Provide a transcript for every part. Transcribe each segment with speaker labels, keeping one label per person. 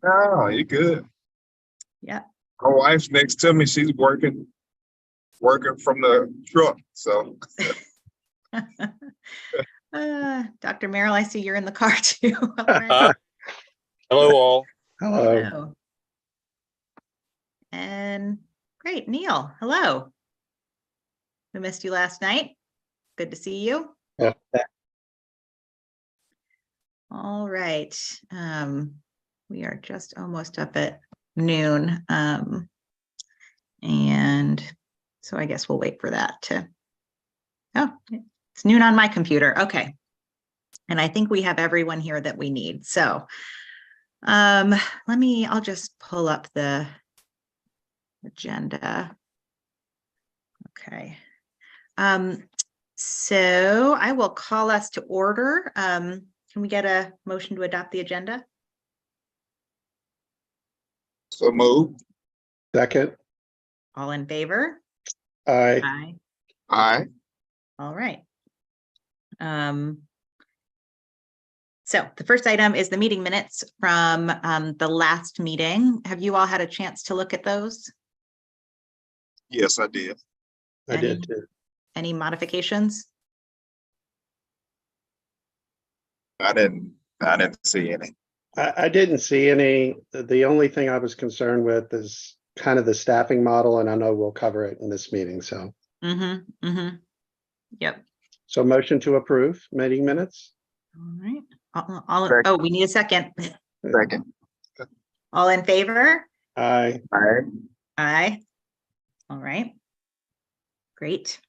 Speaker 1: No, you good.
Speaker 2: Yeah.
Speaker 1: My wife's next to me. She's working from the truck. So
Speaker 2: Dr. Merrill, I see you're in the car too. All right.
Speaker 3: Hello, all.
Speaker 4: Hello.
Speaker 2: Hello. And great, Neil. Hello. We missed you last night. Good to see you.
Speaker 4: Yeah.
Speaker 2: All right. We are just almost up at noon. And so I guess we'll wait for that to, oh, it's noon on my computer. Okay. And I think we have everyone here that we need. So I'll just pull up the agenda. Okay. So I will call us to order. Can we get a motion to adopt the agenda?
Speaker 1: move.
Speaker 4: Second.
Speaker 2: All in favor?
Speaker 4: Aye.
Speaker 2: Aye.
Speaker 1: Aye.
Speaker 2: All right. So the first item is the meeting minutes from the last meeting. Have you all had a chance to look at those?
Speaker 1: Yes, I did.
Speaker 4: I did too.
Speaker 2: Any modifications?
Speaker 1: I didn't see any.
Speaker 4: I didn't see any. The only thing I was concerned with is kind of the staffing model, and I know we'll cover it in this meeting. So,
Speaker 2: Yep.
Speaker 4: so motion to approve meeting minutes.
Speaker 2: All right. Oh, we need a second.
Speaker 1: Second.
Speaker 2: All in favor?
Speaker 4: Aye.
Speaker 1: Aye.
Speaker 2: Aye. All right. Great.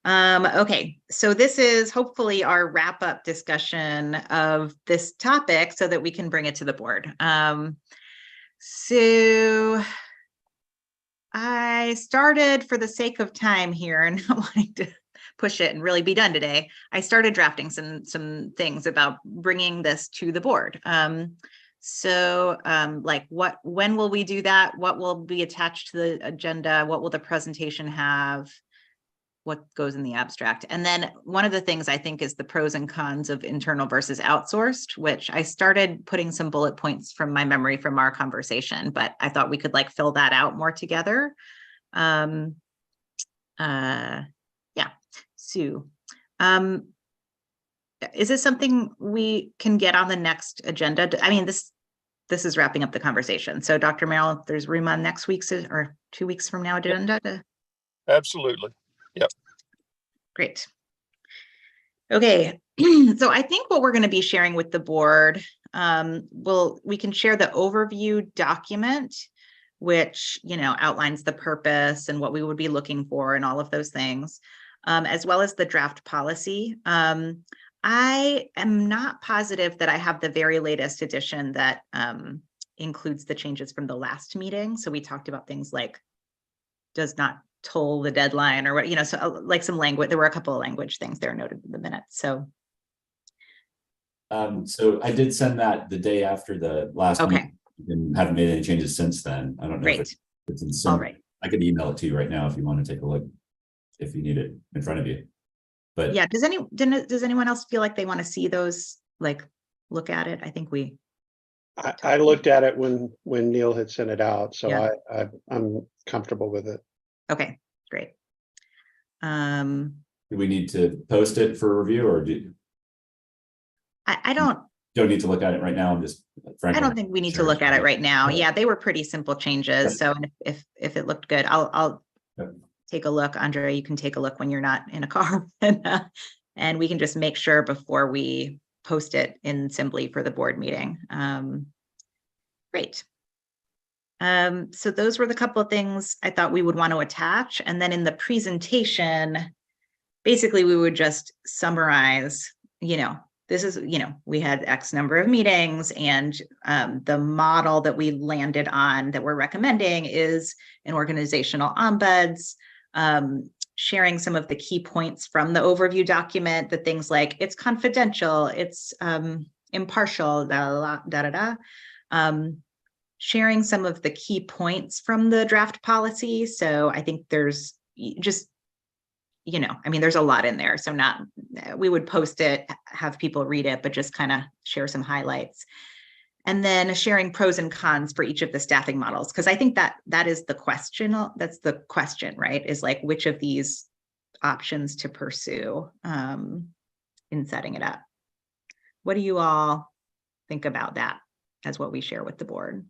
Speaker 2: Okay, so this is hopefully our wrap-up discussion of this topic so that we can bring it to the board. So I started, for the sake of time here and not wanting to push it and really be done today, I started drafting some things about bringing this to the board. Like when will we do that? What will be attached to the agenda? What will the presentation have? What goes in the abstract? And then one of the things I think is the pros and cons of internal versus outsourced, which I started putting some bullet points from my memory from our conversation, but I thought we could like fill that out more together. Yeah. Sue, is this something we can get on the next agenda? I mean, this is wrapping up the conversation. So Dr. Merrill, if there's room on next week's or 2 weeks from now agenda to...
Speaker 3: Absolutely. Yep.
Speaker 2: Great. Okay, so I think what we're going to be sharing with the board, we can share the overview document, which, outlines the purpose and what we would be looking for and all of those things, as well as the draft policy. I am not positive that I have the very latest edition that includes the changes from the last meeting. So we talked about things like does not toll the deadline or what, so like some language, there were a couple of language things there noted in the minutes. So
Speaker 5: I did send that the day after the last meeting and haven't made any changes since then. I don't know if it's in some, I could email it to you right now if you want to take a look, if you need it in front of you. But
Speaker 2: yeah, does anyone else feel like they want to see those, like look at it? I think
Speaker 4: I looked at it when Neil had sent it out, so
Speaker 2: yeah.
Speaker 4: I'm comfortable with it.
Speaker 2: Okay, great.
Speaker 5: Do we need to post it for review, or
Speaker 2: I don't
Speaker 5: need to look at it right now? I'm just frankly,
Speaker 2: I don't think we need to look at it right now. Yeah, they were pretty simple changes. So if it looked good, I'll take a look. Andre, you can take a look when you're not in a car, and we can just make sure before we post it in Assembly for the board meeting. Great. So those were the couple of things I thought we would want to attach. And then in the presentation, basically we would just summarize, this is, we had X number of meetings, and the model that we landed on that we're recommending is an organizational ombuds, sharing some of the key points from the overview document, the things like it's confidential, it's impartial, sharing some of the key points from the draft policy. So I think there's just, there's a lot in there. So we would post it, have people read it, but just kind of share some highlights. And then sharing pros and cons for each of the staffing models, because I think that is the question. That's the question, right? Is like which of these options to pursue in setting it up. What do you all think about that as what we share with the board?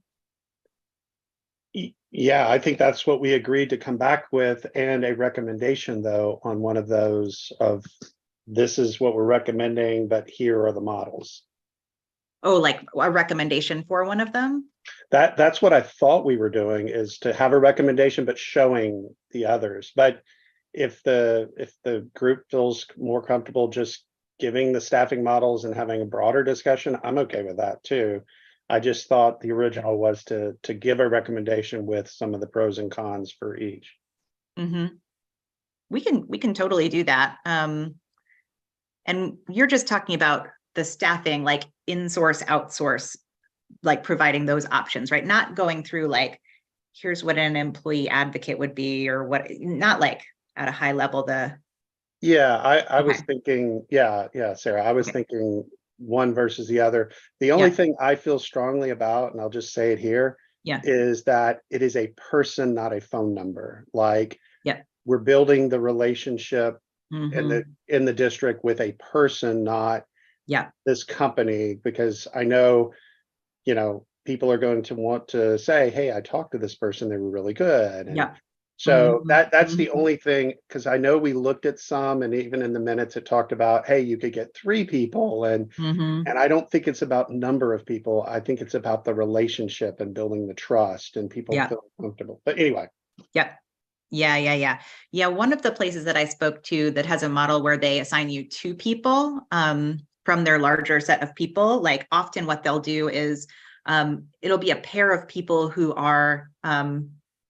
Speaker 4: Yeah, I think that's what we agreed to come back with, and a recommendation though on one of those of this is what we're recommending, but here are the models.
Speaker 2: Oh, like a recommendation for one of them?
Speaker 4: That's what I thought we were doing, is to have a recommendation, but showing the others. But if the group feels more comfortable just giving the staffing models and having a broader discussion, I'm okay with that too. I just thought the original was to give a recommendation with some of the pros and cons for each.
Speaker 2: Mm-hmm. We can totally do that. And you're just talking about the staffing, like in-source, outsource, like providing those options, right? Not going through like, here's what an employee advocate would be, or what, not like at a high level,
Speaker 4: Yeah, I was
Speaker 2: Okay.
Speaker 4: thinking, yeah, Sarah, I was
Speaker 2: Okay.
Speaker 4: thinking one versus the other. The only thing I feel strongly about, and I'll just say it here,
Speaker 2: Yeah.
Speaker 4: is that it is a person, not a phone number. Like,
Speaker 2: Yeah.
Speaker 4: we're building the relationship
Speaker 2: Mm-hmm.
Speaker 4: in the district with a person, not
Speaker 2: Yeah.
Speaker 4: this company, because I know, people are going to want to say, hey, I talked to this person, they were really good. And
Speaker 2: Yeah.
Speaker 4: so
Speaker 2: Mhm,
Speaker 4: that's the
Speaker 2: mhm.
Speaker 4: only thing, because I know we looked at some, and even in the minutes it talked about, hey, you could get 3 people, and
Speaker 2: Mhm.
Speaker 4: I don't think it's about number of people. I think it's about the relationship and building the trust and people
Speaker 2: Yeah.
Speaker 4: feeling comfortable. But anyway,
Speaker 2: Yep. Yeah. One of the places that I spoke to that has a model where they assign you 2 people from their larger set of people, like often what they'll do is it'll be a pair of people who are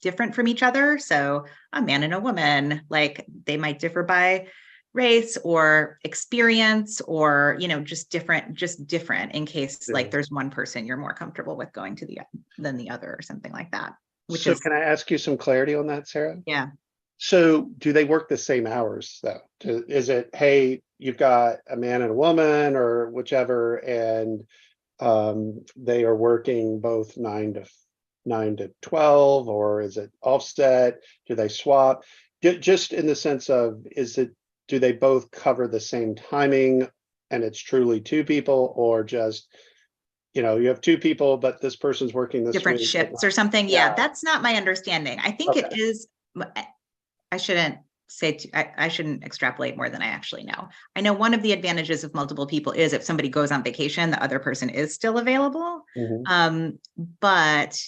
Speaker 2: different from each other. So a man and a woman, like they might differ by race or experience, or just different in case like there's one person you're more comfortable with going to than the other, or something like that, which
Speaker 4: so
Speaker 2: is
Speaker 4: can I ask you some clarity on that, Sarah?
Speaker 2: yeah.
Speaker 4: So do they work the same hours though? Is it, hey, you've got a man and a woman or whichever, and they are working both 9 to 12, or is it offset? Do they swap? Just in the sense of, do they both cover the same timing and it's truly 2 people, or just, you have 2 people, but this person's working this
Speaker 2: Different
Speaker 4: week.
Speaker 2: shifts or something. Yeah, that's not my understanding. I think it
Speaker 4: Okay.
Speaker 2: is. I shouldn't say, I shouldn't extrapolate more than I actually know. I know one of the advantages of multiple people is if somebody goes on vacation, the other person is still available.
Speaker 4: Mhm.
Speaker 2: But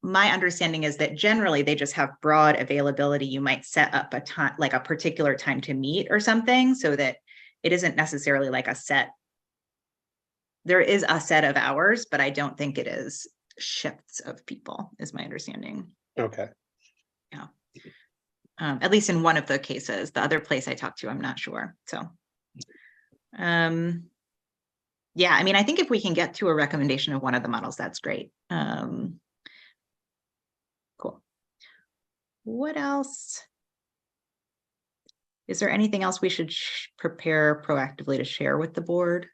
Speaker 2: my understanding is that generally they just have broad availability. You might set up a time, like a particular time to meet or something, so that it isn't necessarily like a set. There is a set of hours, but I don't think it is shifts of people, is my understanding.
Speaker 4: Okay.
Speaker 2: Yeah. At least in one of the cases. The other place I talked to, I'm not sure. So, yeah, I mean, I think if we can get to a recommendation of one of the models, that's great. Cool. What else? Is there anything else we should prepare proactively to share with the board?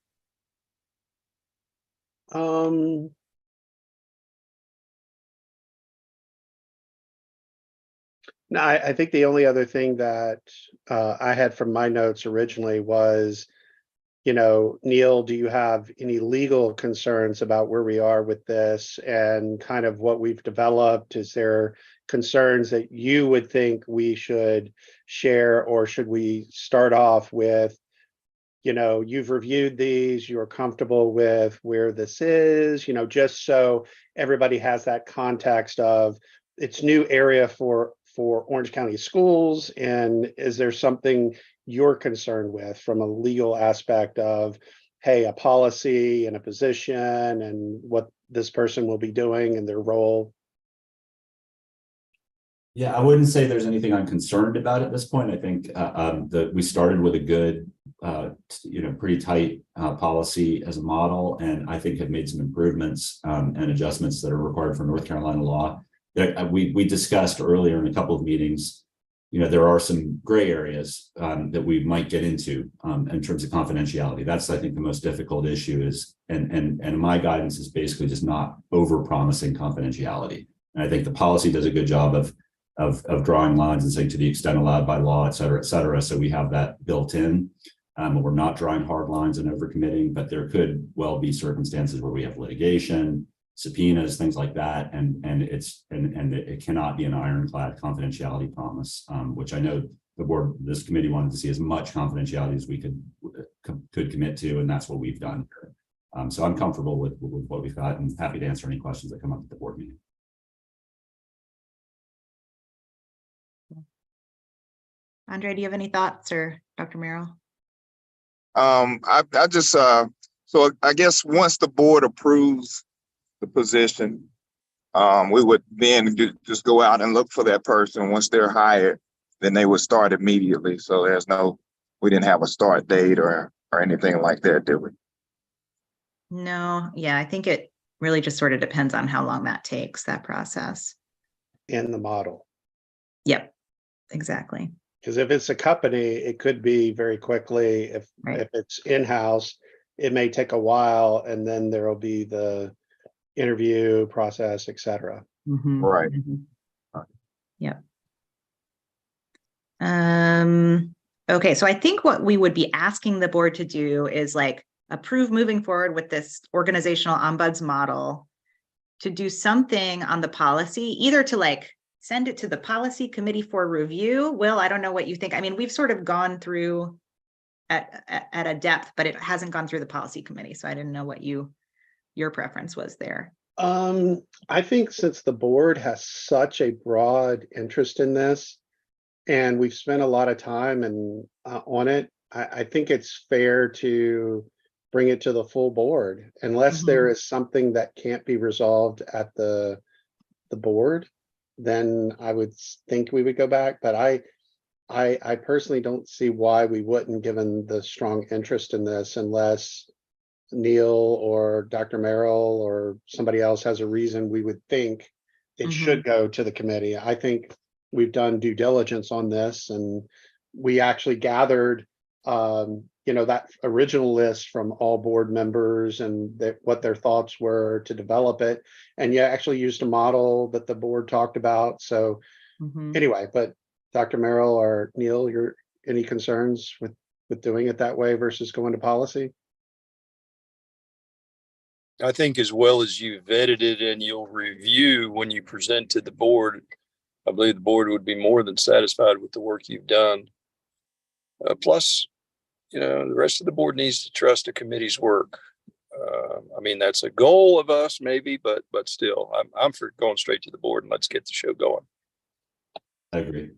Speaker 4: No, I think the only other thing that I had from my notes originally was, Neil, do you have any legal concerns about where we are with this and kind of what we've developed? Is there concerns that you would think we should share, or should we start off with, you've reviewed these, you're comfortable with where this is, just so everybody has that context of it's new area for Orange County schools, and is there something you're concerned with from a legal aspect of, hey, a policy and a position and what this person will be doing and their role?
Speaker 5: Yeah, I wouldn't say there's anything I'm concerned about at this point. I think that we started with a good, pretty tight policy as a model, and I think have made some improvements and adjustments that are required for North Carolina law. We discussed earlier in a couple of meetings there are some gray areas that we might get into in terms of confidentiality. That's, I think, the most difficult issue is, and my guidance is basically just not over promising confidentiality. And I think the policy does a good job of drawing lines and saying to the extent allowed by law, et cetera, et cetera. So we have that built in. We're not drawing hard lines and overcommitting, but there could well be circumstances where we have litigation, subpoenas, things like that, and it cannot be an ironclad confidentiality promise, which I know this committee wanted to see as much confidentiality as we could commit to, and that's what we've done here. So I'm comfortable with what we've got, and happy to answer any questions that come up at the board meeting.
Speaker 2: Andre, do you have any thoughts, or Dr. Merrill?
Speaker 1: I just, so I guess once the board approves the position, we would then just go out and look for that person. Once they're hired, then they would start immediately. So we didn't have a start date or anything like that, did we?
Speaker 2: No, yeah, I think it really just sort of depends on how long that takes, that process.
Speaker 4: In the model.
Speaker 2: Yep, exactly.
Speaker 4: Because if it's a company, it could be very quickly. If it's in-house, it may take a while, and then there will be the interview process, et cetera.
Speaker 1: Right.
Speaker 2: Yep. Okay, so I think what we would be asking the board to do is like approve moving forward with this organizational ombuds model, to do something on the policy, either to like send it to the policy committee for review. Will, I don't know what you think. I mean, we've sort of gone through at a depth, but it hasn't gone through the policy committee. So I didn't know what your preference was there.
Speaker 4: I think since the board has such a broad interest in this, and we've spent a lot of time on it, I think it's fair to bring it to the full board, unless there is something that can't be resolved at the board. Then I would think we would go back, but I personally don't see why we wouldn't, given the strong interest in this, unless Neil or Dr. Merrill or somebody else has a reason we would think it should go to the committee. I think we've done due diligence on this, and we actually gathered that original list from all board members and what their thoughts were to develop it. And you actually used a model that the board talked about. So anyway, but Dr. Merrill or Neil, any concerns with doing it that way versus going to policy?
Speaker 3: I think as well as you vetted it and you'll review when you present to the board, I believe the board would be more than satisfied with the work you've done. Plus, the rest of the board needs to trust the committee's work. I mean, that's a goal of us maybe, but still, I'm for going straight to the board and let's get the show going.
Speaker 5: I agree.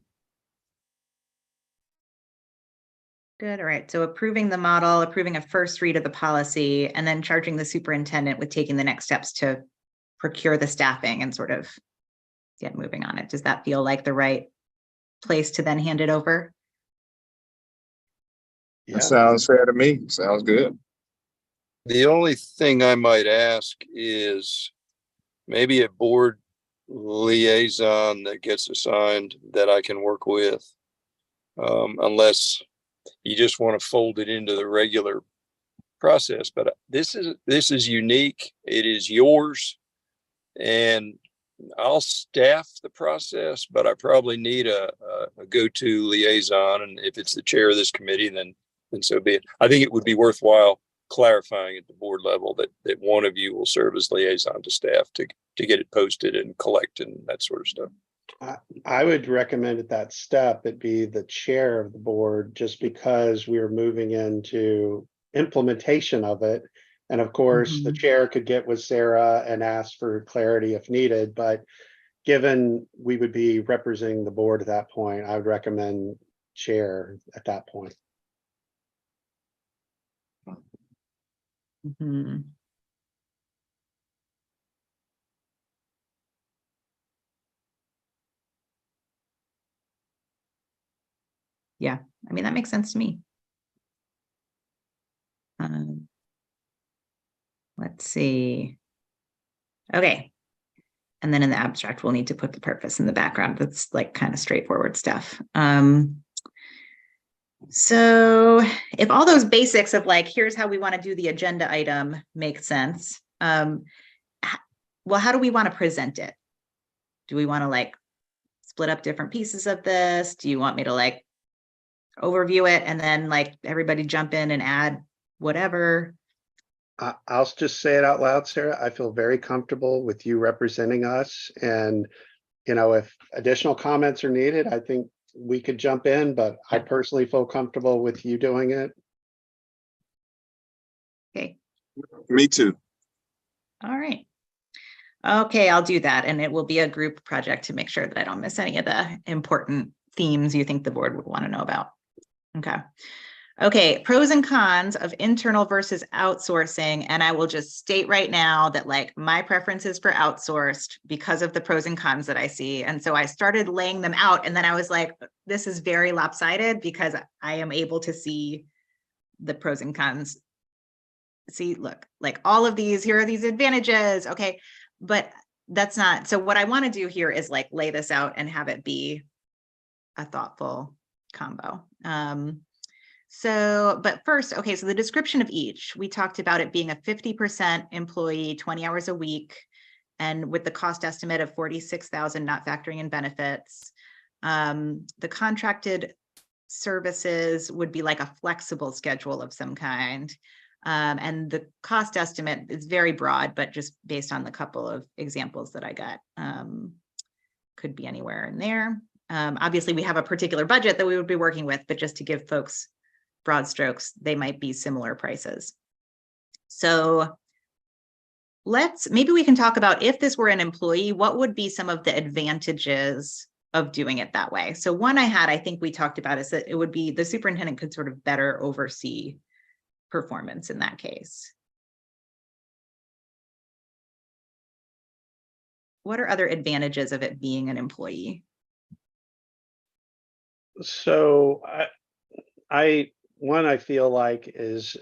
Speaker 2: Good. All right. So approving the model, approving a first read of the policy, and then charging the superintendent with taking the next steps to procure the staffing and sort of get moving on it. Does that feel like the right place to then hand it over?
Speaker 4: Yeah.
Speaker 1: That sounds fair to me. Sounds good.
Speaker 3: The only thing I might ask is maybe a board liaison that gets assigned that I can work with, unless you just want to fold it into the regular process. But this is unique. It is yours, and I'll staff the process, but I probably need a go-to liaison. And if it's the chair of this committee, then so be it. I think it would be worthwhile clarifying at the board level that one of you will serve as liaison to staff to get it posted and collect and that sort of stuff.
Speaker 4: I would recommend at that step it be the chair of the board, just because we're moving into implementation of it. And of course, the chair could get with Sarah and ask for clarity if needed. But given we would be representing the board at that point, I would recommend chair at that point.
Speaker 2: Yeah, I mean, that makes sense to me. Let's see. Okay. And then in the abstract, we'll need to put the purpose in the background. That's like kind of straightforward stuff. So if all those basics of like, here's how we want to do the agenda item make sense, well, how do we want to present it? Do we want to like split up different pieces of this? Do you want me to like overview it and then like everybody jump in and add whatever?
Speaker 4: I'll just say it out loud, Sarah. I feel very comfortable with you representing us. And, you know, if additional comments are needed, I think we could jump in, but I personally feel comfortable with you doing it.
Speaker 2: Okay.
Speaker 1: Me too.
Speaker 2: All right. Okay, I'll do that. And it will be a group project to make sure that I don't miss any of the important themes you think the board would want to know about. Okay. Okay, pros and cons of internal versus outsourcing. And I will just state right now that like my preference is for outsourced because of the pros and cons that I see. And so I started laying them out and then I was like, this is very lopsided because I am able to see the pros and cons. See, look, like all of these, here are these advantages. Okay, but that's not, so what I want to do here is like lay this out and have it be a thoughtful combo. But first, okay, so the description of each, we talked about it being a 50% employee, 20 hours a week, and with the cost estimate of 46,000, not factoring in benefits. The contracted services would be like a flexible schedule of some kind. And the cost estimate is very broad, but just based on the couple of examples that I got, could be anywhere in there. Obviously, we have a particular budget that we would be working with, but just to give folks broad strokes, they might be similar prices. So maybe we can talk about if this were an employee, what would be some of the advantages of doing it that way? So one I think we talked about is that it would be the superintendent could sort of better oversee performance in that case. What are other advantages of it being an employee?
Speaker 4: So I feel like is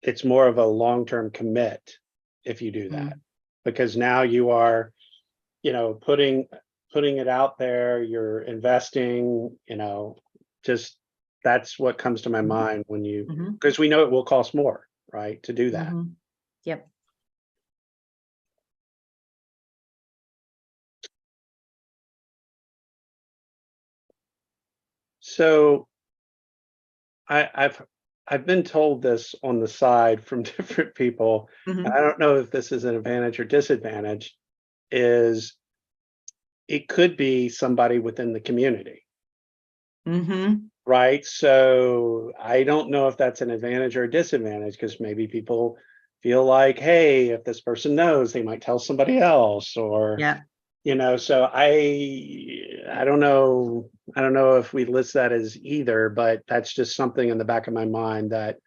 Speaker 4: it's more of a long-term commit if you do that, because now you are, you know, putting it out there, you're investing, you know, just that's what comes to my mind when you, because we know it will cost more, right, to do that.
Speaker 2: Yep.
Speaker 4: So I've been told this on the side from different people, and I don't know if this is an advantage or disadvantage, is it could be somebody within the community. Right. So I don't know if that's an advantage or a disadvantage, because maybe people feel like, hey, if this person knows, they might tell somebody else, or you know, so I don't know. I don't know if we list that as either, but that's just something in the back of my mind that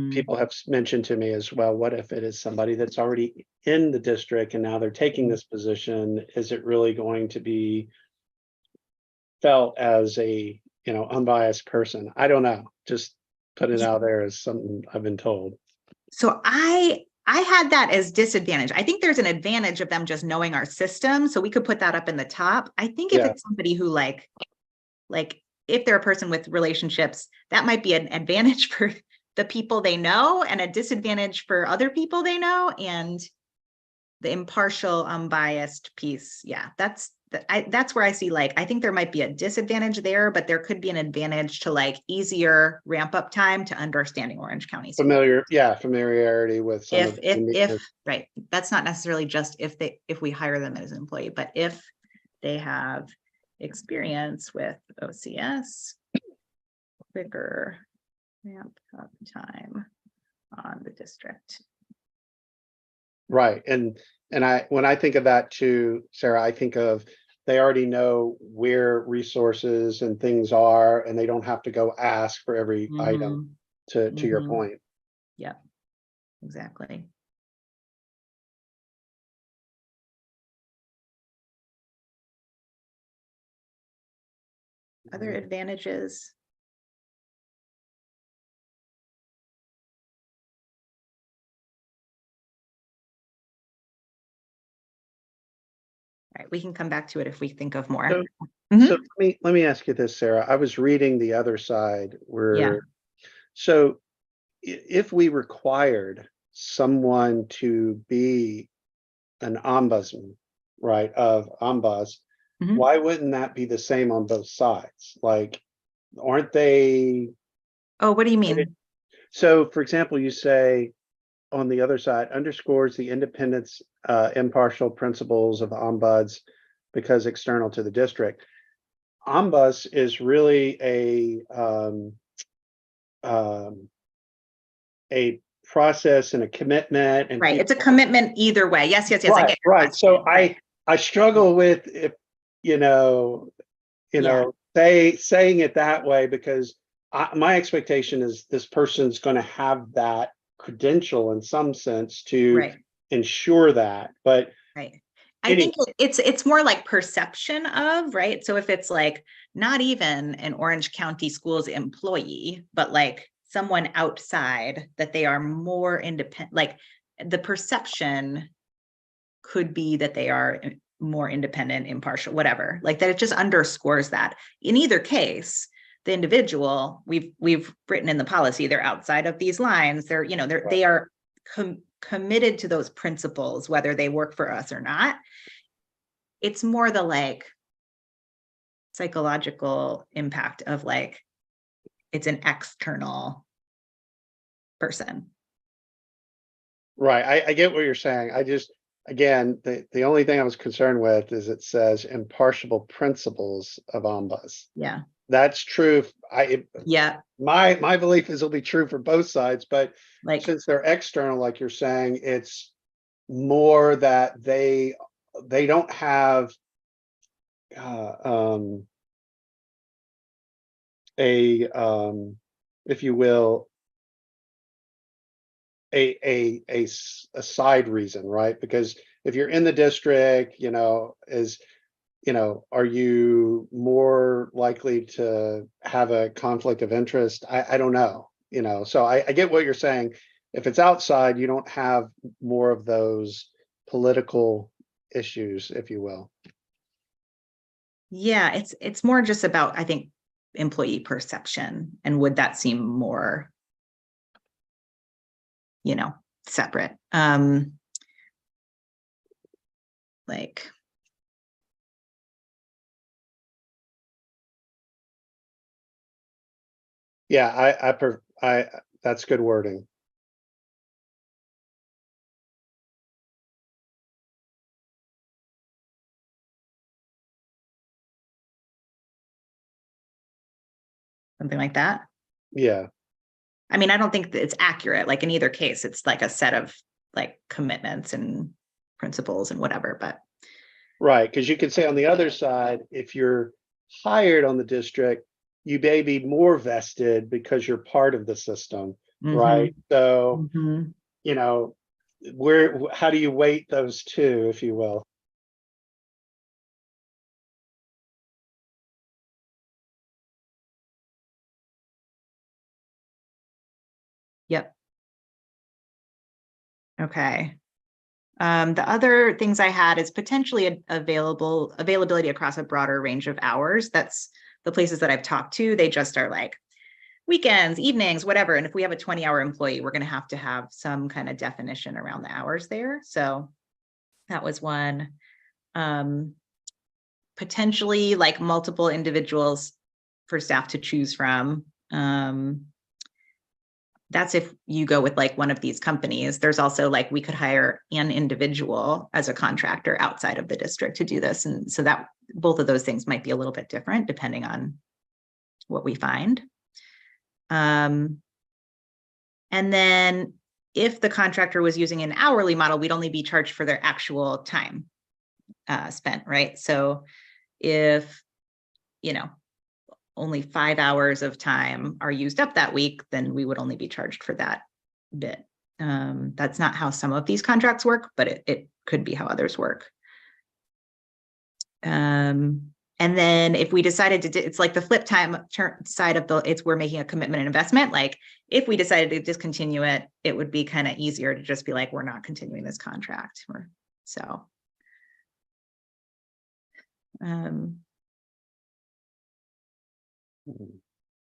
Speaker 4: people have mentioned to me as well. What if it is somebody that's already in the district and now they're taking this position? Is it really going to be felt as a, you know, unbiased person? I don't know. Just put it out there as something I've been told.
Speaker 2: So I had that as disadvantage. I think there's an advantage of them just knowing our system. So we could put that up in the top. I think if it's somebody who like if they're a person with relationships, that might be an advantage for the people they know and a disadvantage for other people they know. And the impartial, unbiased piece. Yeah, that's where I see, like, I think there might be a disadvantage there, but there could be an advantage to like easier ramp up time to understanding Orange County.
Speaker 4: Familiarity with some
Speaker 2: if right. That's not necessarily just if we hire them as an employee, but if they have experience with OCS, quicker ramp up time on the district.
Speaker 4: Right. And when I think of that too, Sarah, I think of they already know where resources and things are, and they don't have to go ask for every item, to your point.
Speaker 2: Yeah, exactly. Other advantages. right, we can come back to it if we think of more.
Speaker 4: So-
Speaker 2: Mhm.
Speaker 4: So let me ask you this, Sarah. I was reading the other side where,
Speaker 2: Yeah.
Speaker 4: so if we required someone to be an ombudsman, right, of ombuds,
Speaker 2: Mhm.
Speaker 4: why wouldn't that be the same on both sides? Like, aren't they?
Speaker 2: Oh, what do you mean?
Speaker 4: So, for example, you say on the other side, underscores the independence, impartial principles of ombuds because external to the district. Ombuds is really a process and a commitment and
Speaker 2: Right, it's a
Speaker 4: people.
Speaker 2: commitment either way. Yes, yes, yes. I
Speaker 4: Right,
Speaker 2: get your
Speaker 4: right. So
Speaker 2: question. Right.
Speaker 4: I struggle with if, you know,
Speaker 2: Yeah.
Speaker 4: saying it that way because my expectation is this person's going to have that credential in some sense to
Speaker 2: Right.
Speaker 4: ensure that. But
Speaker 2: Right. I think
Speaker 4: anyway,
Speaker 2: it's more like perception of, right? So if it's like not even an Orange County Schools employee, but like someone outside that they are more independent, like the perception could be that they are more independent, impartial, whatever, like that it just underscores that. In either case, the individual, we've written in the policy, they're outside of these lines, they're, you know, they are committed to those principles, whether they work for us or not. It's more the like psychological impact of like, it's an external person.
Speaker 4: right. I get what you're saying. I just, again, the only thing I was concerned with is it says impartial principles of ombuds.
Speaker 2: Yeah.
Speaker 4: That's true.
Speaker 2: Yeah.
Speaker 4: My belief is it'll be true for both sides, but
Speaker 2: Like,
Speaker 4: since they're external, like you're saying, it's more that they don't have if you will, a side reason, right? Because if you're in the district, are you more likely to have a conflict of interest? I don't know, so I get what you're saying. If it's outside, you don't have more of those political issues, if you will.
Speaker 2: yeah, it's more just about, I think, employee perception, and would that seem more, separate? Like,
Speaker 4: Yeah, I that's good wording.
Speaker 2: something like that.
Speaker 4: Yeah.
Speaker 2: I mean, I don't think that it's accurate. Like in either case, it's like a set of like commitments and principles and whatever, but
Speaker 4: Right, because you could say on the other side, if you're hired on the district, you may be more vested because you're part of the system, right? So,
Speaker 2: Mhm.
Speaker 4: how do you weight those two, if you will?
Speaker 2: Yep. Okay. The other things I had is potentially availability across a broader range of hours. That's the places that I've talked to. They just are like weekends, evenings, whatever. And if we have a 20-hour employee, we're going to have some kind of definition around the hours there. So that was one. Potentially like multiple individuals for staff to choose from. That's if you go with like one of these companies. There's also like, we could hire an individual as a contractor outside of the district to do this. And so that both of those things might be a little bit different depending on what we find. And then if the contractor was using an hourly model, we'd only be charged for their actual time spent, right? So if, only 5 hours of time are used up that week, then we would only be charged for that bit. That's not how some of these contracts work, but it could be how others work. And then if we decided to, it's like the flip side of we're making a commitment and investment. Like if we decided to discontinue it, it would be kind of easier to just be like, we're not continuing this contract. So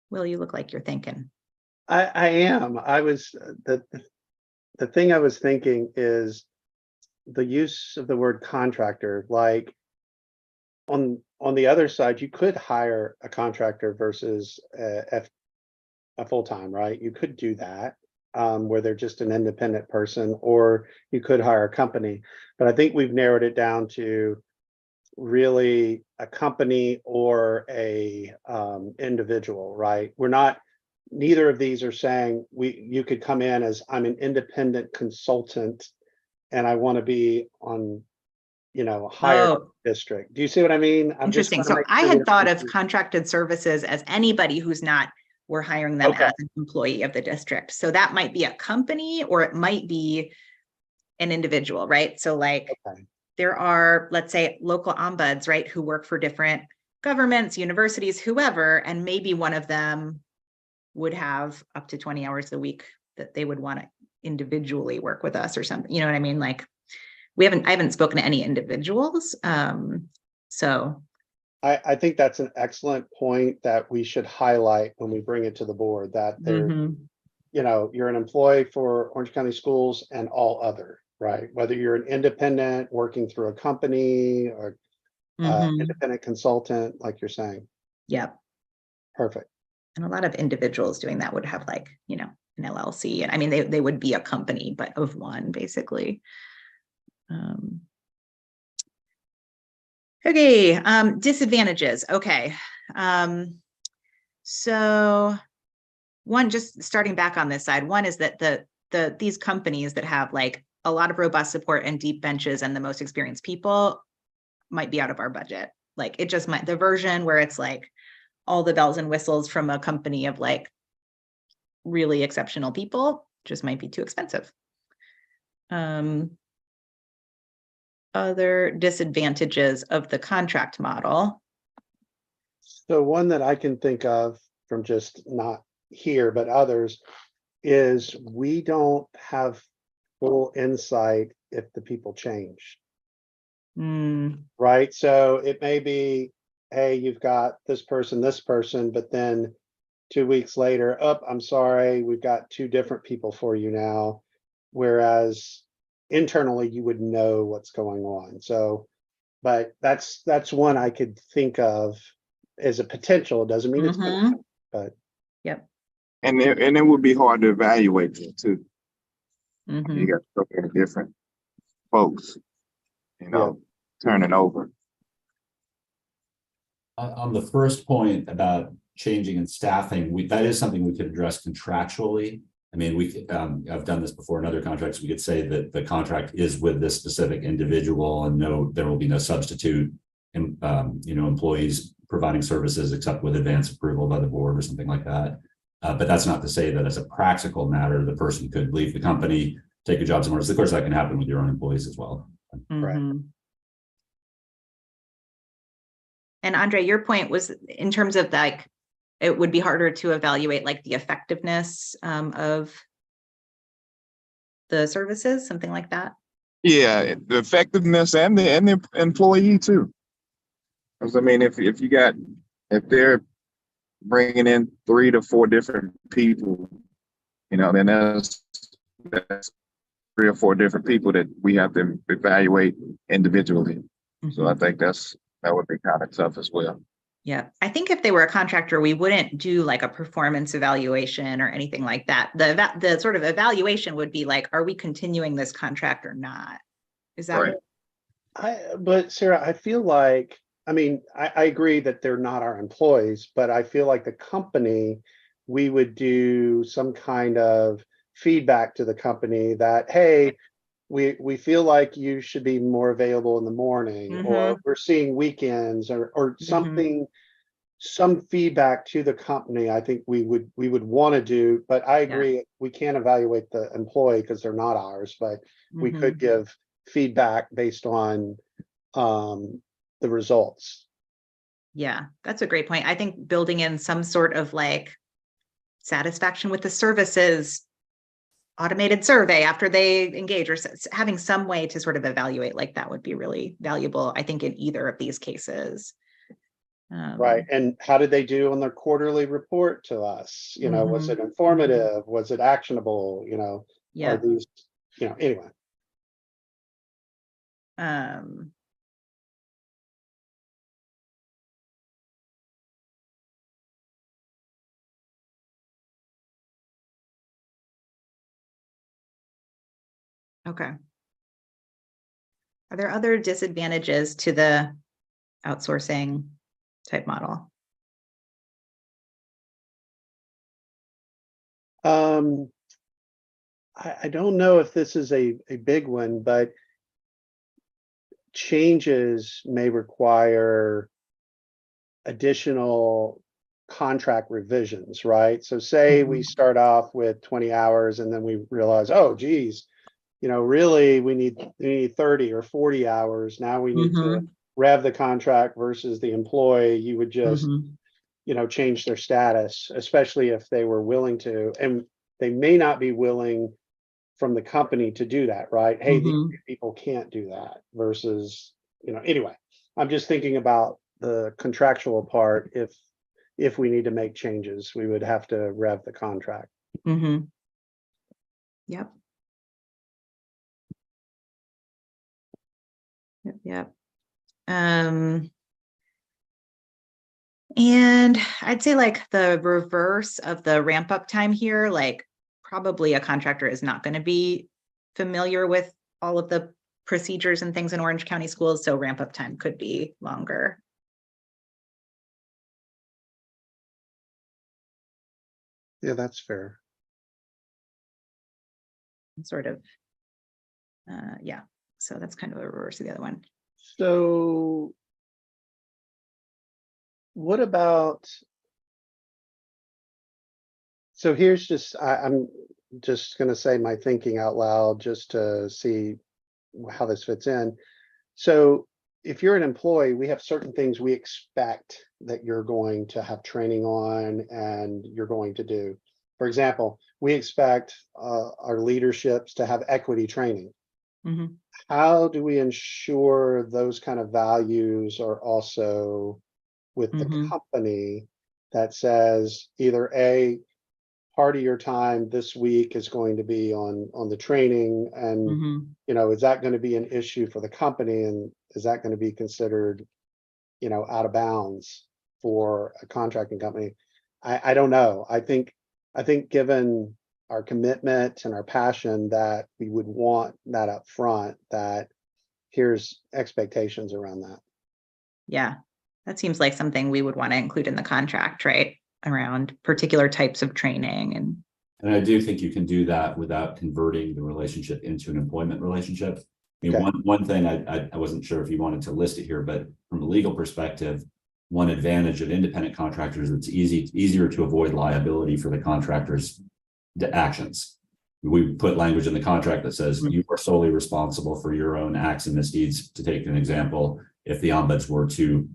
Speaker 2: Will, you look like you're thinking.
Speaker 4: I am. I was the thing I was thinking is the use of the word contractor. Like on the other side, you could hire a contractor versus a full-time, right? You could do that where they're just an independent person, or you could hire a company. But I think we've narrowed it down to really a company or a individual, right? We're not, neither of these are saying you could come in as I'm an independent consultant and I want to be on, higher district. Do you see what I mean? I'm just
Speaker 2: Interesting.
Speaker 4: trying to
Speaker 2: So
Speaker 4: make
Speaker 2: I
Speaker 4: sure
Speaker 2: had
Speaker 4: we
Speaker 2: thought
Speaker 4: don't
Speaker 2: of contracted services as anybody who's not, we're hiring them
Speaker 4: Okay.
Speaker 2: as an employee of the district. So that might be a company or it might be an individual, right? So like
Speaker 4: Okay.
Speaker 2: there are, let's say, local ombuds, right, who work for different governments, universities, whoever, and maybe one of them would have up to 20 hours a week that they would want to individually work with us or something. You know what I mean? Like I haven't spoken to any individuals. So
Speaker 4: I think that's an excellent point that we should highlight when we bring it to the board, that there,
Speaker 2: mhm,
Speaker 4: you're an employee for Orange County Schools and all other, right? Whether you're an independent working through a company or
Speaker 2: mhm,
Speaker 4: independent consultant, like you're saying.
Speaker 2: yep.
Speaker 4: Perfect.
Speaker 2: And a lot of individuals doing that would have like, an LLC. And I mean, they would be a company, but of one, basically. Okay, disadvantages. Okay. So one, just starting back on this side, one is that these companies that have like a lot of robust support and deep benches and the most experienced people might be out of our budget. Like it just might, the version where it's like all the bells and whistles from a company of like really exceptional people just might be too expensive. Other disadvantages of the contract model.
Speaker 4: So one that I can think of from just not here, but others, is we don't have full insight if the people change. Right? So it may be, hey, you've got this person, but then 2 weeks later, I'm sorry, we've got 2 different people for you now. Whereas internally you would know what's going on. So, but that's one I could think of as a potential. It doesn't mean it's gonna happen, but
Speaker 2: yep.
Speaker 1: And it would be hard to evaluate them too.
Speaker 2: Mm-hmm.
Speaker 1: You got so many different folks, turning over.
Speaker 5: On the first point about changing in staffing, that is something we could address contractually. I mean, I've done this before in other contracts. We could say that the contract is with this specific individual and there will be no substitute employees providing services except with advance approval by the board or something like that. But that's not to say that as a practical matter, the person could leave the company, take a job somewhere else. Of course, that can happen with your own employees as well.
Speaker 4: Right.
Speaker 2: And Andre, your point was in terms of like, it would be harder to evaluate like the effectiveness of the services, something like that.
Speaker 1: Yeah, the effectiveness and the employee too. Because I mean, if they're bringing in 3 to 4 different people, then that's 3 or 4 different people that we have to evaluate individually. So I think that would be kind of tough as well.
Speaker 2: Yeah, I think if they were a contractor, we wouldn't do like a performance evaluation or anything like that. The sort of evaluation would be like, are we continuing this contract or not? Is that
Speaker 1: right?
Speaker 4: But Sarah, I feel like, I mean, I agree that they're not our employees, but I feel like the company, we would do some kind of feedback to the company that, hey, we feel like you should be more available in the morning, or we're seeing weekends or something, some feedback to the company. I think we would want to do, but I agree, we can't evaluate the employee because they're not ours, but we could give feedback based on the results.
Speaker 2: Yeah, that's a great point. I think building in some sort of like satisfaction with the services automated survey after they engage, or having some way to sort of evaluate like that would be really valuable, I think, in either of these cases.
Speaker 4: Right. And how did they do on their quarterly report to us? You know, was it informative? Was it actionable? You know,
Speaker 2: Yeah.
Speaker 4: are these, you know, anyway.
Speaker 2: Okay. Are there other disadvantages to the outsourcing type model?
Speaker 4: I don't know if this is a big one, but changes may require additional contract revisions, right? So say we start off with 20 hours and then we realize, oh, geez, you know, really we need 30 or 40 hours. Now we need to rev the contract versus the employee. You would just, you know, change their status, especially if they were willing to, and they may not be willing from the company to do that, right? Hey, these people can't do that versus, you know, anyway, I'm just thinking about the contractual part. If we need to make changes, we would have to rev the contract.
Speaker 2: Yep. Yep. And I'd say like the reverse of the ramp up time here, like probably a contractor is not going to be familiar with all of the procedures and things in Orange County schools, so ramp up time could be longer.
Speaker 4: Yeah, that's fair.
Speaker 2: Sort of, yeah. So that's kind of a reverse of the other one.
Speaker 4: So what about, so here's just, I'm just going to say my thinking out loud just to see how this fits in. So if you're an employee, we have certain things we expect that you're going to have training on and you're going to do. For example, we expect our leaderships to have equity training. How do we ensure those kind of values are also with the company that says either A, part of your time this week is going to be on the training, and you know, is that going to be an issue for the company, and is that going to be considered, you know, out of bounds for a contracting company? I don't know. I think given our commitment and our passion, that we would want that up front, that here's expectations around that.
Speaker 2: Yeah, that seems like something we would want to include in the contract, right? Around particular types of training.
Speaker 5: And I do think you can do that without converting the relationship into an employment relationship. I mean,
Speaker 4: Okay.
Speaker 5: one thing I wasn't sure if you wanted to list it here, but from a legal perspective, one advantage of independent contractors, it's easier to avoid liability for the contractor's actions. We put language in the contract that says you are solely responsible for your own acts and misdeeds. To take an example, if the ombuds were to,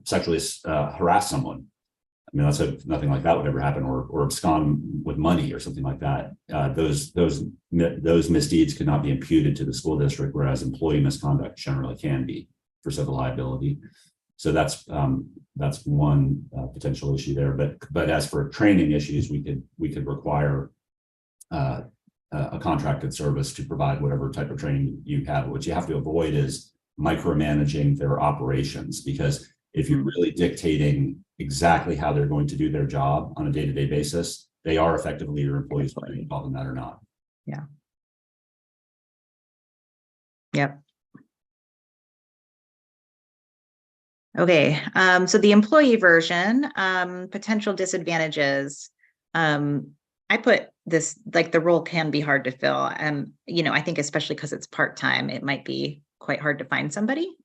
Speaker 5: sexually harass someone, I mean, let's hope nothing like that would ever happen, or abscond with money or something like that. Those misdeeds could not be imputed to the school district, whereas employee misconduct generally can be for civil liability. So that's one potential issue there. But as for training issues, we could require a contracted service to provide whatever type of training you have. What you have to avoid is micromanaging their operations, because if you're really dictating exactly how they're going to do their job on a day-to-day basis, they are effectively your employees, whether you call them that or not.
Speaker 2: Yeah. Yep. Okay, so the employee version, potential disadvantages. I put this, like, the role can be hard to fill. You know, I think especially because it's part-time, it might be quite hard to find somebody.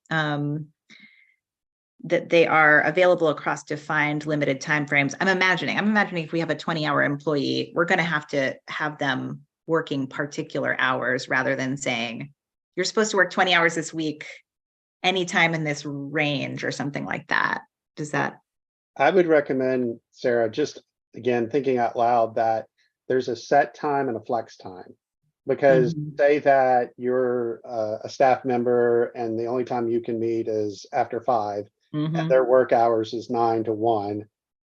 Speaker 2: That they are available across defined limited timeframes. I'm imagining if we have a 20-hour employee, we're going to have them working particular hours rather than saying, you're supposed to work 20 hours this week, anytime in this range or something like that. Does that?
Speaker 4: I would recommend, Sarah, just again, thinking out loud, that there's a set time and a flex time. Because say that you're a staff member and the only time you can meet is after 5, and their work hours is 9 to 1.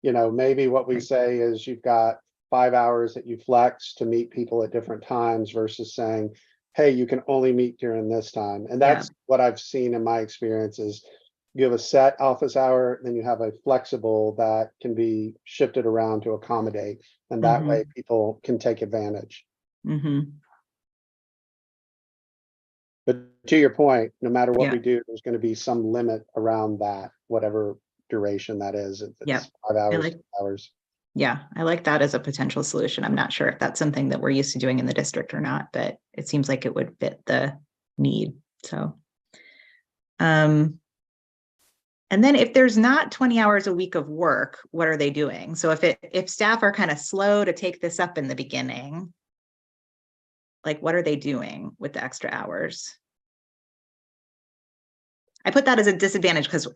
Speaker 4: You know, maybe what we say is you've got 5 hours that you flex to meet people at different times versus saying, hey, you can only meet during this time. And that's what I've seen in my experience is you have a set office hour, then you have a flexible that can be shifted around to accommodate. And that way people can take advantage. But to your point, no matter what we do, there's going to be some limit around that, whatever duration that is. If it's 5 hours, 6 hours.
Speaker 2: Yeah, I like that as a potential solution. I'm not sure if that's something that we're used to doing in the district or not, but it seems like it would fit the need. So, and then if there's not 20 hours a week of work, what are they doing? So if staff are kind of slow to take this up in the beginning, like what are they doing with the extra hours? I put that as a disadvantage because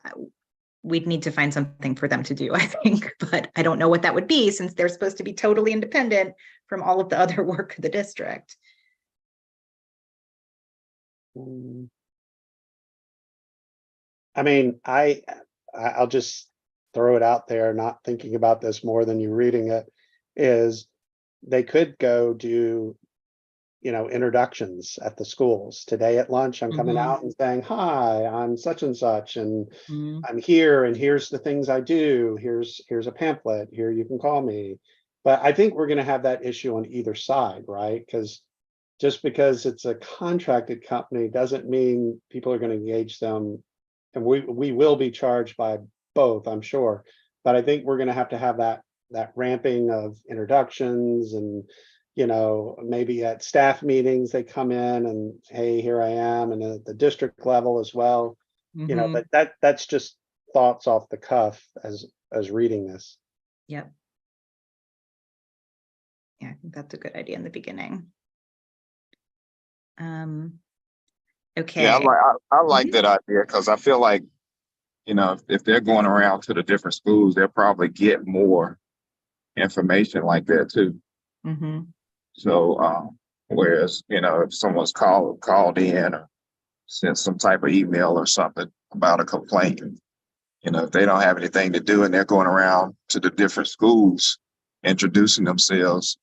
Speaker 2: we'd need to find something for them to do, I think, but I don't know what that would be since they're supposed to be totally independent from all of the other work of the district.
Speaker 4: I mean, I'll just throw it out there, not thinking about this more than you reading it, is they could go do, you know, introductions at the schools. Today at lunch, I'm coming out and saying, hi, I'm such and such, and I'm here, and here's the things I do. Here's a pamphlet. Here you can call me. But I think we're going to have that issue on either side, right? Because just because it's a contracted company doesn't mean people are going to engage them. And we will be charged by both, I'm sure. But I think we're going to have that ramping of introductions and, you know, maybe at staff meetings, they come in and, hey, here I am, and at the district level as well, you know, but that's just thoughts off the cuff as reading this.
Speaker 2: Yep. Yeah, I think that's a good idea in the beginning. Okay.
Speaker 1: Yeah, I like that idea because I feel like, you know, if they're going around to the different schools, they'll probably get more information like that too. So, whereas, you know, if someone's called in or sent some type of email or something about a complaint, you know, if they don't have anything to do and they're going around to the different schools introducing themselves,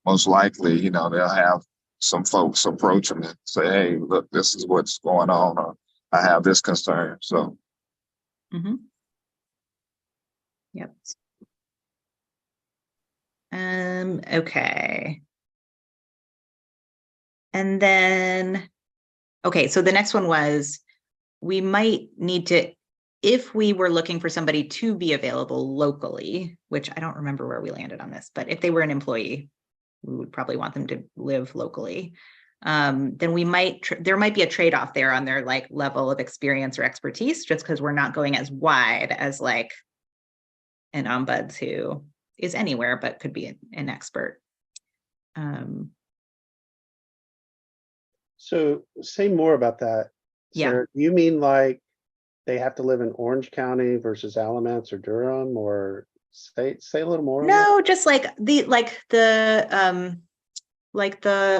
Speaker 1: most likely, you know, they'll have some folks approach them and say, hey, look, this is what's going on, or I have this concern. So.
Speaker 2: Yep. Okay. And then, okay, so the next one was, we might need to, if we were looking for somebody to be available locally, which I don't remember where we landed on this, but if they were an employee, we would probably want them to live locally. Then we might, there might be a trade-off there on their like level of experience or expertise, just because we're not going as wide as like an ombuds who is anywhere, but could be an expert.
Speaker 4: So say more about that.
Speaker 2: Yeah.
Speaker 4: Sarah. You mean like they have to live in Orange County versus Alamance or Durham, or say a little more?
Speaker 2: No, just like the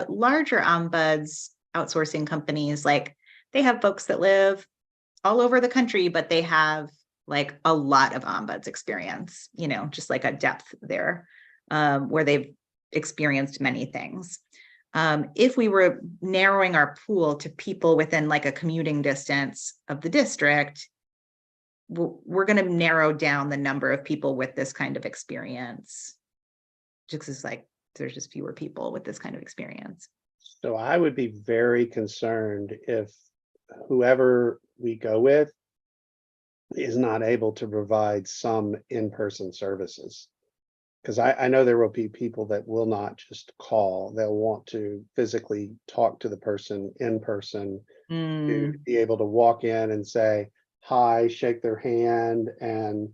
Speaker 2: larger ombuds outsourcing companies, like they have folks that live all over the country, but they have like a lot of ombuds experience, you know, just like a depth there, where they've experienced many things. If we were narrowing our pool to people within like a commuting distance of the district, we're going to narrow down the number of people with this kind of experience, just because like there's just fewer people with this kind of experience.
Speaker 4: So I would be very concerned if whoever we go with is not able to provide some in-person services. Because I know there will be people that will not just call, they'll want to physically talk to the person in person, to be able to walk in and say hi, shake their hand, and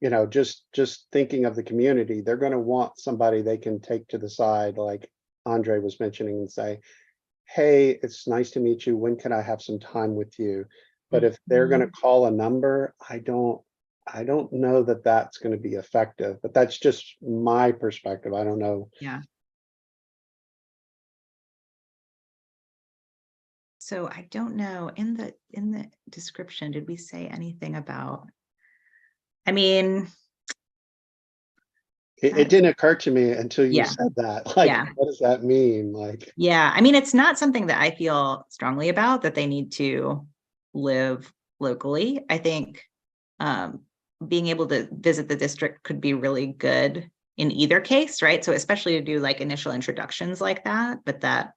Speaker 4: you know, just thinking of the community, they're going to want somebody they can take to the side, like Andre was mentioning, and say, hey, it's nice to meet you. When can I have some time with you? But if they're going to call a number, I don't I don't know that that's going to be effective, but that's just my perspective. I don't know.
Speaker 2: Yeah. So I don't know, in the description, did we say anything about, I mean,
Speaker 4: It didn't occur to me until you
Speaker 2: Yeah.
Speaker 4: said that. Like,
Speaker 2: Yeah.
Speaker 4: what does that mean? Like,
Speaker 2: yeah, I mean, it's not something that I feel strongly about, that they need to live locally. I think being able to visit the district could be really good in either case, right? So especially to do like initial introductions like that, but that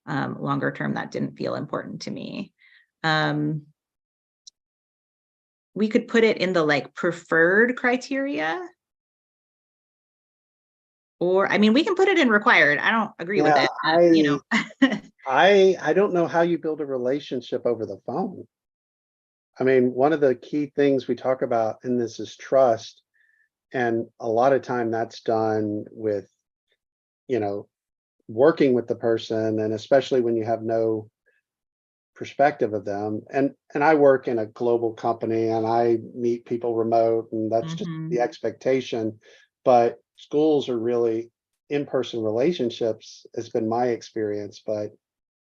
Speaker 2: longer term, that didn't feel important to me. We could put it in the like preferred criteria. Or, I mean, we can put it in required. I don't agree with
Speaker 4: yeah,
Speaker 2: it, you know.
Speaker 4: I don't know how you build a relationship over the phone. I mean, one of the key things we talk about in this is trust. And a lot of time that's done with, you know, working with the person, and especially when you have no perspective of them. And I work in a global company and I meet people remote, and that's just the expectation. But schools are really in-person relationships, has been my experience. But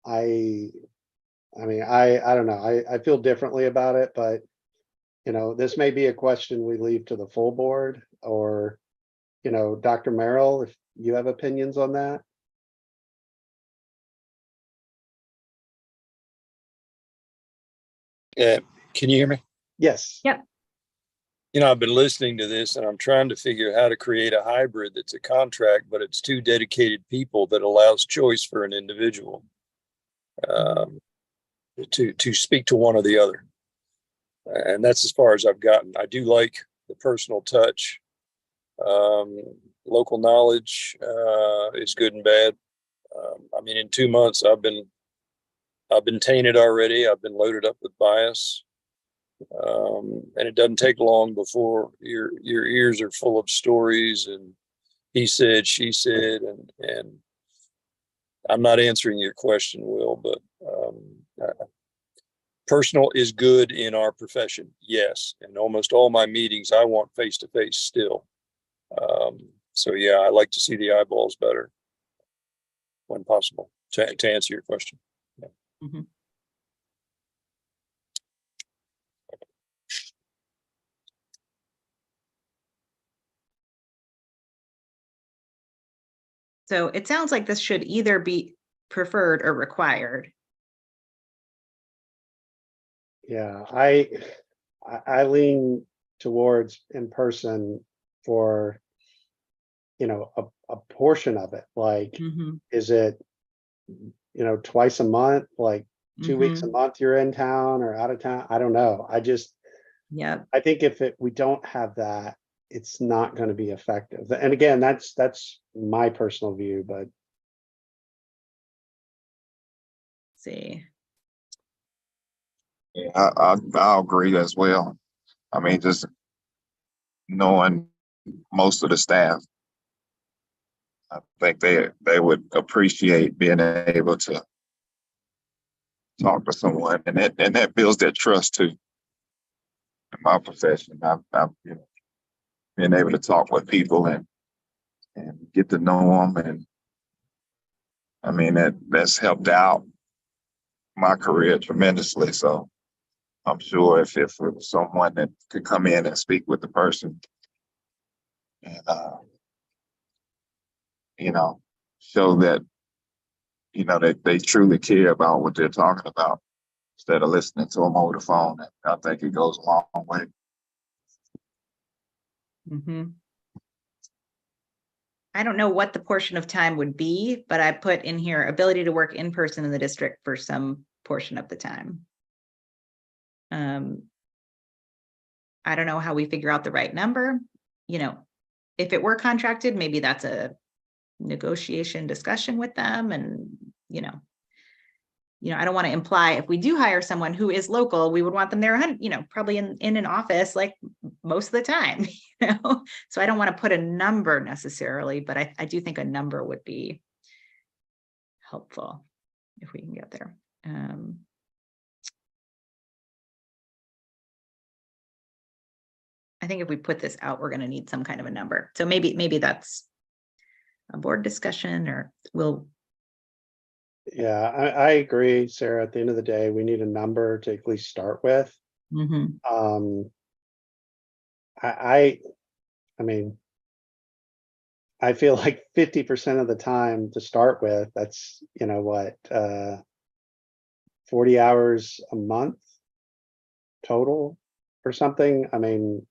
Speaker 4: I mean, I don't know. I feel differently about it, but you know, this may be a question we leave to the full board, or, you know, Dr. Merrill, if you have opinions on that.
Speaker 3: Yeah, can you hear me?
Speaker 4: Yes.
Speaker 2: Yep.
Speaker 3: You know, I've been listening to this and I'm trying to figure out how to create a hybrid that's a contract, but it's two dedicated people that allows choice for an individual to speak to one or the other. And that's as far as I've gotten. I do like the personal touch. Local knowledge is good and bad. I mean, in 2 months, I've been tainted already. I've been loaded up with bias. And it doesn't take long before your ears are full of stories and he said, she said, and I'm not answering your question, Will, but personal is good in our profession, yes. And almost all my meetings, I want face to face still. So yeah, I like to see the eyeballs better when possible. To answer your question. Yeah.
Speaker 2: Mm-hmm. So it sounds like this should either be preferred or required.
Speaker 4: Yeah, I lean towards in person for, you know, a portion of it. Like, is it, you know, twice a month, like 2 weeks a month you're in town or out of town? I don't know.
Speaker 2: Yeah.
Speaker 4: I think if we don't have that, it's not going to be effective. And again, that's my personal view, but
Speaker 2: See.
Speaker 1: Yeah, I'll agree as well. I mean, just knowing most of the staff, I think they would appreciate being able to talk to someone, and that builds that trust too. In my profession, I've you know, been able to talk with people and get to know them, and I mean that's helped out my career tremendously. So I'm sure if it was someone that could come in and speak with the person and you know, show that you know that they truly care about what they're talking about instead of listening to them over the phone, I think it goes a long way.
Speaker 2: I don't know what the portion of time would be, but I put in here ability to work in person in the district for some portion of the time. I don't know how we figure out the right number. You know, if it were contracted, maybe that's a negotiation discussion with them. And, you know, I don't want to imply if we do hire someone who is local, we would want them there, you know, probably in an office like most of the time, you know. So I don't want to put a number necessarily, but I do think a number would be helpful if we can get there. And I think if we put this out, we're going to need some kind of a number. So maybe that's a board discussion, or
Speaker 4: Yeah, I agree, Sarah. At the end of the day, we need a number to at least start with.
Speaker 2: Mhm.
Speaker 4: I mean, I feel like 50% of the time to start with, that's, what, 40 hours a month total or something. I mean,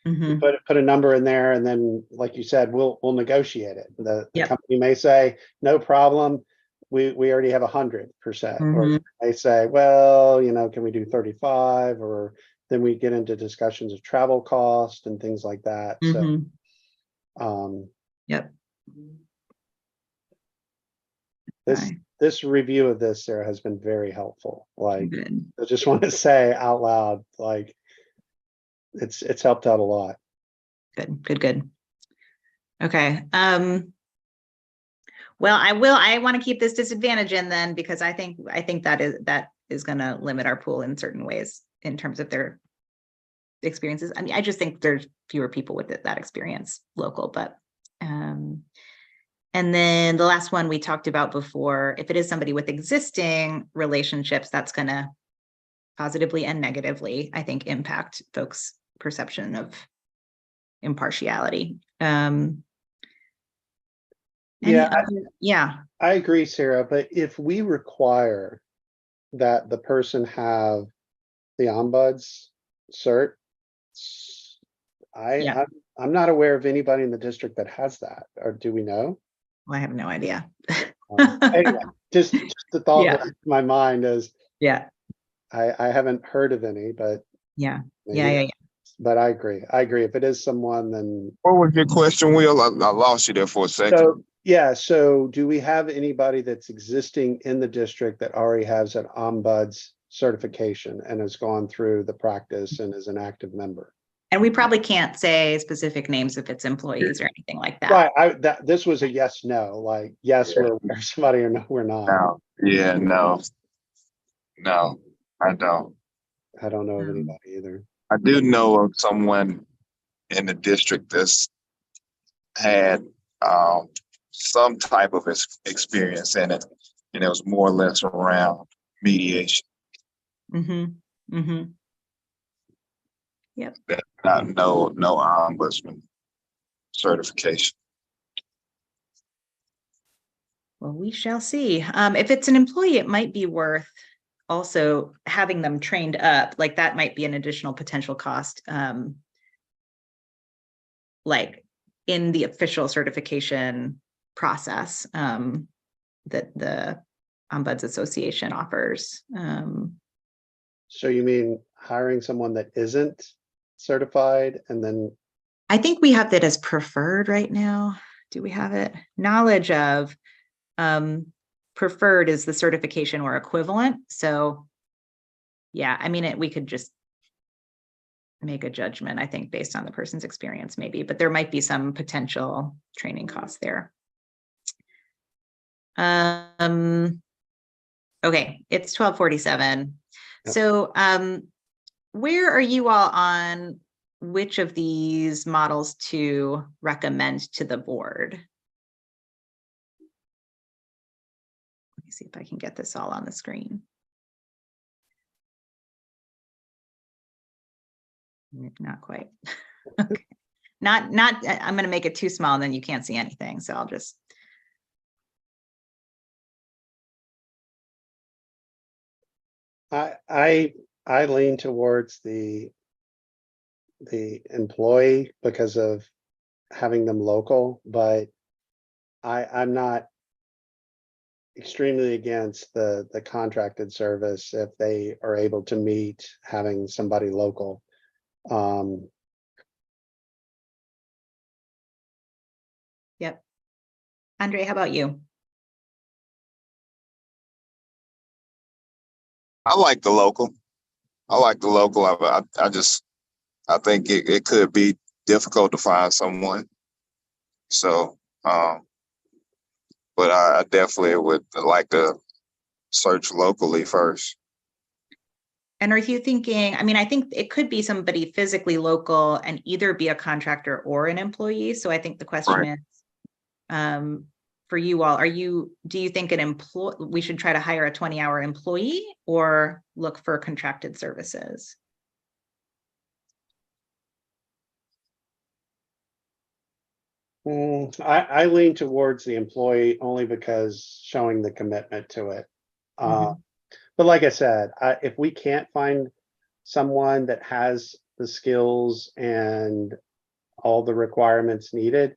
Speaker 2: Mhm.
Speaker 4: put a number in there, and then, like you said, we'll negotiate it. The
Speaker 2: Yep.
Speaker 4: company may say, no problem, we already have 100%. Or
Speaker 2: Mhm.
Speaker 4: they say, well, can we do 35? Or then we get into discussions of travel cost and things like that. So,
Speaker 2: Mhm. Yep. Okay.
Speaker 4: this review of this, Sarah, has been very helpful. Like,
Speaker 2: Good.
Speaker 4: I just want to say out loud, like, it's helped out a lot.
Speaker 2: Good. Okay. Well, I want to keep this disadvantage in then, because I think that is going to limit our pool in certain ways in terms of their experiences. I mean, I just think there's fewer people with that experience local, but and then the last one we talked about before, if it is somebody with existing relationships, that's going to positively and negatively, I think, impact folks' perception of impartiality.
Speaker 4: Yeah, I agree, Sarah. But if we require that the person have the ombuds cert, I'm not aware of anybody in the district that has that. Or do we know?
Speaker 2: Well, I have no idea.
Speaker 4: Anyway, just the thought
Speaker 2: Yeah.
Speaker 4: that in my mind is,
Speaker 2: Yeah.
Speaker 4: I haven't heard of any, but
Speaker 2: Yeah.
Speaker 4: maybe. But I agree. If it is someone, then.
Speaker 1: What was your question, Will? I lost you there for a second.
Speaker 4: So do we have anybody that's existing in the district that already has an ombuds certification and has gone through the practice and is an active member?
Speaker 2: And we probably can't say specific names if it's employees or anything like that.
Speaker 4: Right. This was a yes, no, like, yes, we're somebody, or no, we're not.
Speaker 1: No. Yeah, no, I don't.
Speaker 4: I don't know of anybody either.
Speaker 1: I do know of someone in the district that's had some type of experience in it, and it was more or less around mediation.
Speaker 2: Mm-hmm. Mm-hmm. Yep.
Speaker 1: No ombudsman certification.
Speaker 2: Well, we shall see. If it's an employee, it might be worth also having them trained up. Like, that might be an additional potential cost. Like in the official certification process that the Ombuds Association offers.
Speaker 4: So you mean hiring someone that isn't certified, and then?
Speaker 2: I think we have that as preferred right now. Do we have it? Knowledge of preferred is the certification or equivalent. So yeah, I mean, we could just make a judgment, I think, based on the person's experience, maybe, but there might be some potential training costs there. Okay, it's 12:47.
Speaker 4: Yep.
Speaker 2: So where are you all on which of these models to recommend to the board? Let me see if I can get this all on the screen. Not quite. Okay. Not, I'm going to make it too small and then you can't see anything. So I'll just.
Speaker 4: I lean towards the employee because of having them local, but I'm not extremely against the contracted service if they are able to meet having somebody local.
Speaker 2: Yep. Andre, how about you?
Speaker 1: I like the local. I think it could be difficult to find someone. So, but I definitely would like to search locally first.
Speaker 2: And are you thinking, I mean, I think it could be somebody physically local and either be a contractor or an employee. So I think the question is, for you all, do you think we should try to hire a 20-hour employee or look for contracted services?
Speaker 4: I lean towards the employee only because showing the commitment to it. But like I said, if we can't find someone that has the skills and all the requirements needed,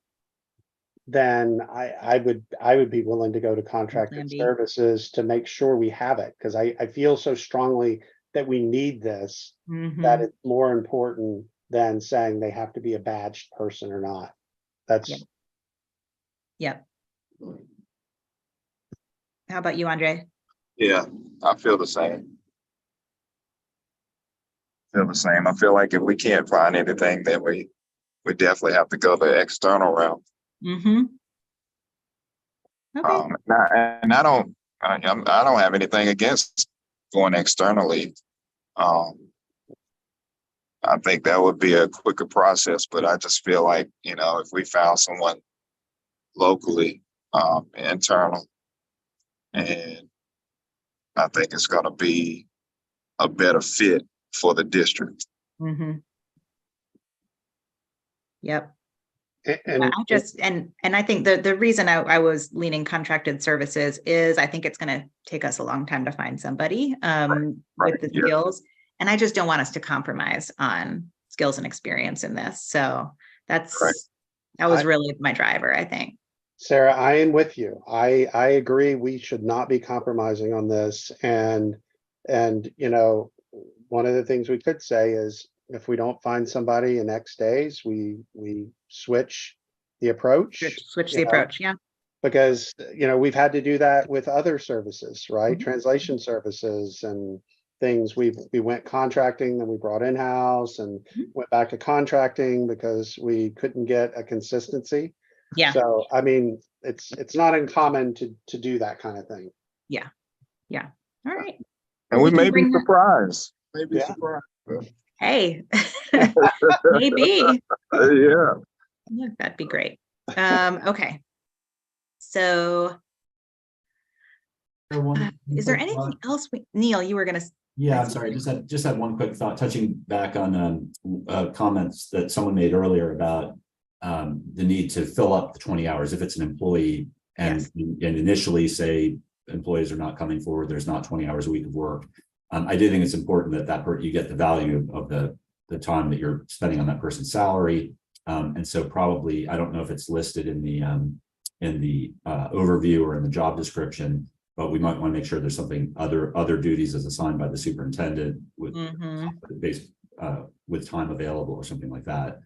Speaker 4: then I would be willing to go to contracted services to make sure we have it, because I feel so strongly that we need this, that it's more important than saying they have to be a badged person or not. That's
Speaker 2: Yep. How about you, Andre?
Speaker 1: Yeah, I feel the same. I feel like if we can't find anything, then we definitely have to go the external route.
Speaker 2: Okay.
Speaker 1: And I don't have anything against going externally. I think that would be a quicker process, but I just feel like, if we found someone locally, internal, and I think it's going to be a better fit for the district.
Speaker 2: Yep.
Speaker 4: and
Speaker 2: I think the reason I was leaning contracted services is I think it's going to take us a long time to find somebody with the skills, and I just don't want us to compromise on skills and experience in this. So that was really my driver, I think.
Speaker 4: Sarah, I am with you. I agree. We should not be compromising on this. And one of the things we could say is, if we don't find somebody in X days, we switch the approach.
Speaker 2: Switch the approach, yeah.
Speaker 4: Because we've had to do that with other services, right? Translation services and things. We went contracting, then we brought in-house and went back to contracting because we couldn't get a consistency.
Speaker 2: Yeah.
Speaker 4: So I mean, it's not uncommon to do that kind of thing.
Speaker 2: Yeah. All right.
Speaker 1: And we may be surprised.
Speaker 2: Hey, maybe.
Speaker 1: Yeah.
Speaker 2: That'd be great. Okay. So is there anything else Neil, you were going to?
Speaker 5: Yeah, I'm sorry. Just had one quick thought, touching back on comments that someone made earlier about the need to fill up the 20 hours if it's an employee, and initially say employees are not coming forward, there's not 20 hours a week of work. I do think it's important that you get the value of the time that you're spending on that person's salary. And so probably, I don't know if it's listed in the overview or in the job description, but we might want to make sure there's something other duties as assigned by the superintendent with with time available or something like that.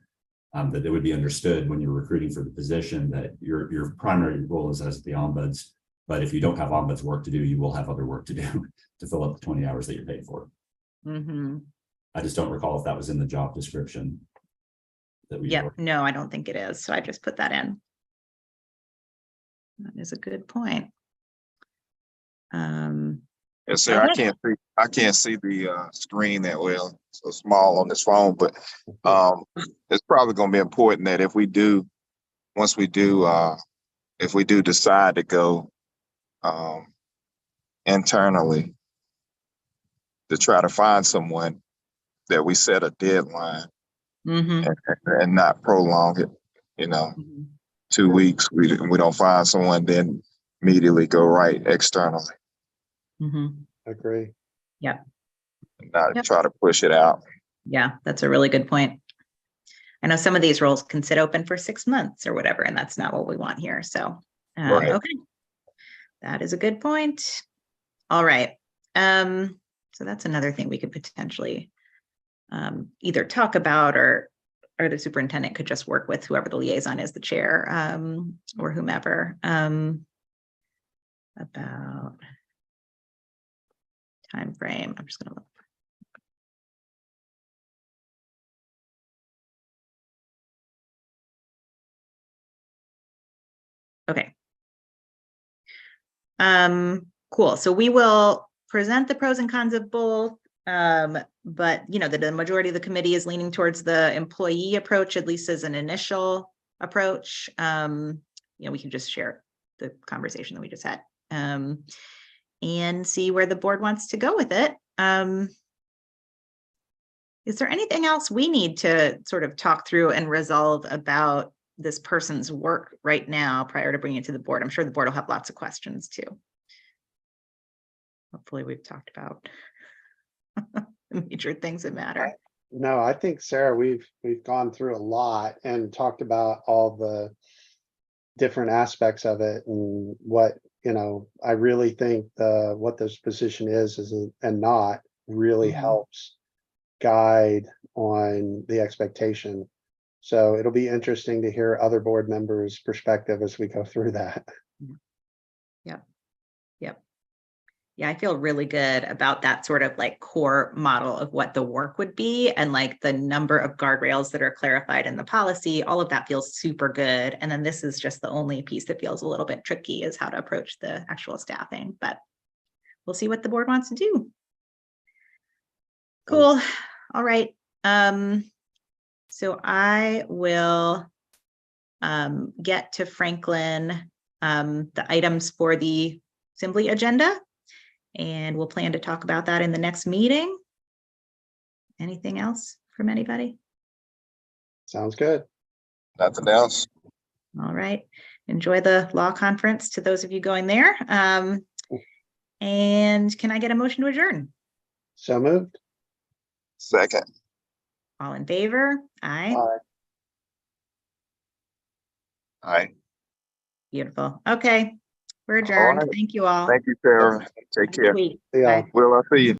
Speaker 5: That it would be understood when you're recruiting for the position that your primary role is as the ombuds, but if you don't have ombuds work to do, you will have other work to do to fill up the 20 hours that you're paid for. I just don't recall if that was in the job description.
Speaker 2: No, I don't think it is. So I just put that in. That is a good point.
Speaker 1: Yes, sir. I can't see the screen that well. So small on this phone, but it's probably going to be important that if we do decide to go internally, to try to find someone, that we set a deadline and not prolong it. 2 weeks, we don't find someone, then immediately go right externally.
Speaker 4: Agree.
Speaker 2: Yeah.
Speaker 1: Not try to push it out.
Speaker 2: Yeah, that's a really good point. I know some of these roles can sit open for 6 months or whatever, and that's not what we want here. So, okay, that is a good point. All right. So that's another thing we could potentially either talk about, or the superintendent could just work with whoever the liaison is, the chair, or whomever, about time frame. I'm just going to look. Okay. Cool. So we will present the pros and cons of both. But the majority of the committee is leaning towards the employee approach, at least as an initial approach. We can just share the conversation that we just had, and see where the board wants to go with it. Is there anything else we need to sort of talk through and resolve about this person's work right now prior to bringing it to the board? I'm sure the board will have lots of questions too. Hopefully we've talked about the major things that matter.
Speaker 4: No, I think, Sarah, we've gone through a lot and talked about all the different aspects of it and what, I really think what this position is and not really helps guide on the expectation. So it'll be interesting to hear other board members' perspective as we go through that.
Speaker 2: Yeah, I feel really good about that sort of like core model of what the work would be, and like the number of guardrails that are clarified in the policy. All of that feels super good. And then this is just the only piece that feels a little bit tricky, is how to approach the actual staffing, but we'll see what the board wants to do. Cool. All right. So I will get to Franklin the items for the assembly agenda, and we'll plan to talk about that in the next meeting. Anything else from anybody?
Speaker 4: Sounds good.
Speaker 1: Nothing else.
Speaker 2: All right. Enjoy the law conference to those of you going there. And can I get a motion to adjourn?
Speaker 4: So moved.
Speaker 1: Second.
Speaker 2: All in favor? Aye.
Speaker 1: Aye.
Speaker 2: Beautiful. Okay. We're adjourned.
Speaker 1: right.
Speaker 2: Thank you all.
Speaker 1: Thank you, Sarah. Take care.
Speaker 2: Sweet.
Speaker 4: Yeah.
Speaker 2: Bye.
Speaker 1: Will, I'll see you.